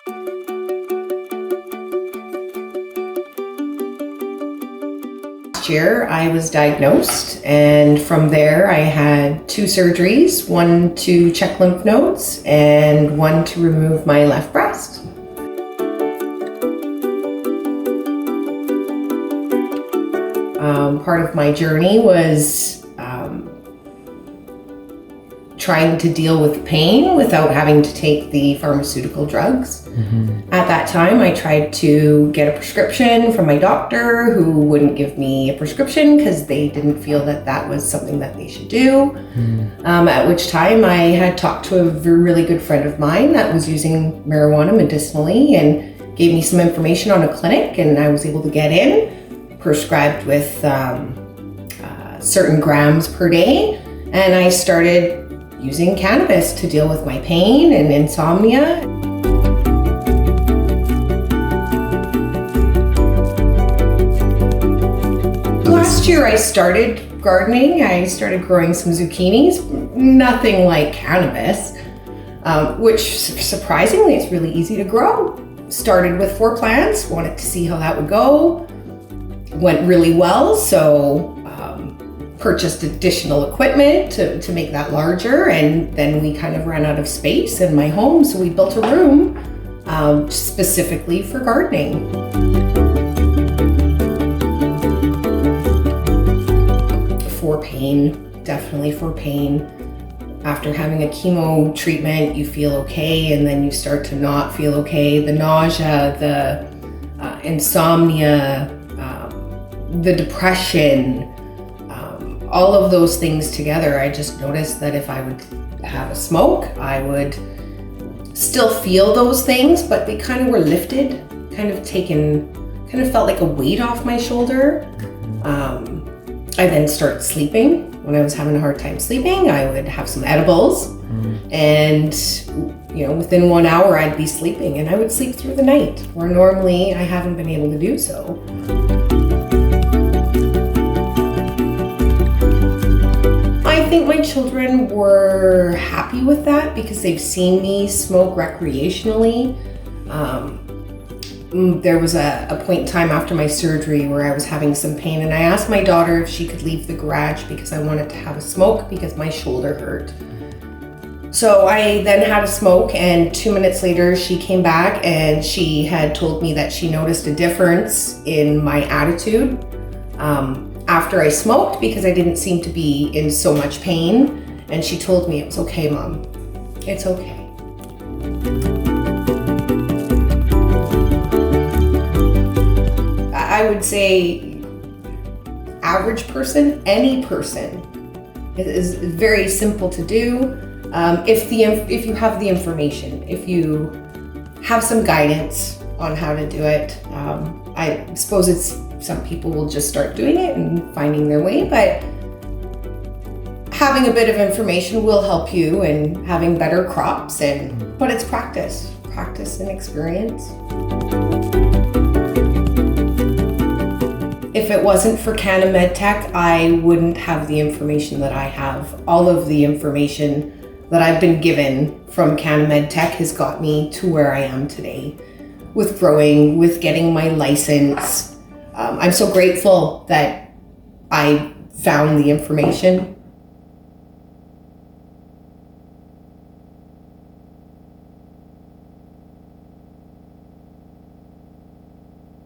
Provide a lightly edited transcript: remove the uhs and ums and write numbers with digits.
Last year I was diagnosed, and from there I had 2 surgeries, one to check lymph nodes and one to remove my left breast. Part of my journey was trying to deal with pain without having to take the pharmaceutical drugs. At that time, I tried to get a prescription from my doctor, who wouldn't give me a prescription because they didn't feel that that was something that they should do. At which time I had talked to a really good friend of mine that was using marijuana medicinally and gave me some information on a clinic, and I was able to get in, prescribed with certain grams per day, and I started using cannabis to deal with my pain and insomnia. Last year I started gardening. I started growing some zucchinis, nothing like cannabis, which surprisingly is really easy to grow. Started with 4 plants, wanted to see how that would go. Went really well, so purchased additional equipment to make that larger, and then we kind of ran out of space in my home, so we built a room specifically for gardening. For pain, definitely for pain. After having a chemo treatment, you feel okay, and then you start to not feel okay. The nausea, the insomnia, the depression, all of those things together, I just noticed that if I would have a smoke, I would still feel those things, but they kind of were lifted, kind of felt like a weight off my shoulder. I then started sleeping. When I was having a hard time sleeping, I would have some edibles, and within 1 hour I'd be sleeping, and I would sleep through the night, where normally I haven't been able to do so. I think my children were happy with that because they've seen me smoke recreationally. There was a point in time after my surgery where I was having some pain, and I asked my daughter if she could leave the garage because I wanted to have a smoke because my shoulder hurt. So I then had a smoke, and 2 minutes later she came back and she had told me that she noticed a difference in my attitude after I smoked because I didn't seem to be in so much pain, and she told me, "It's okay, Mom. It's okay." I would say average person, any person. It is very simple to do if you have the information, if you have some guidance on how to do it. I suppose some people will just start doing it and finding their way, but having a bit of information will help you in having better crops, but it's practice and experience. If it wasn't for CannaMedTec, I wouldn't have the information that I have. All of the information that I've been given from CannaMedTec has got me to where I am today with growing, with getting my license. I'm so grateful that I found the information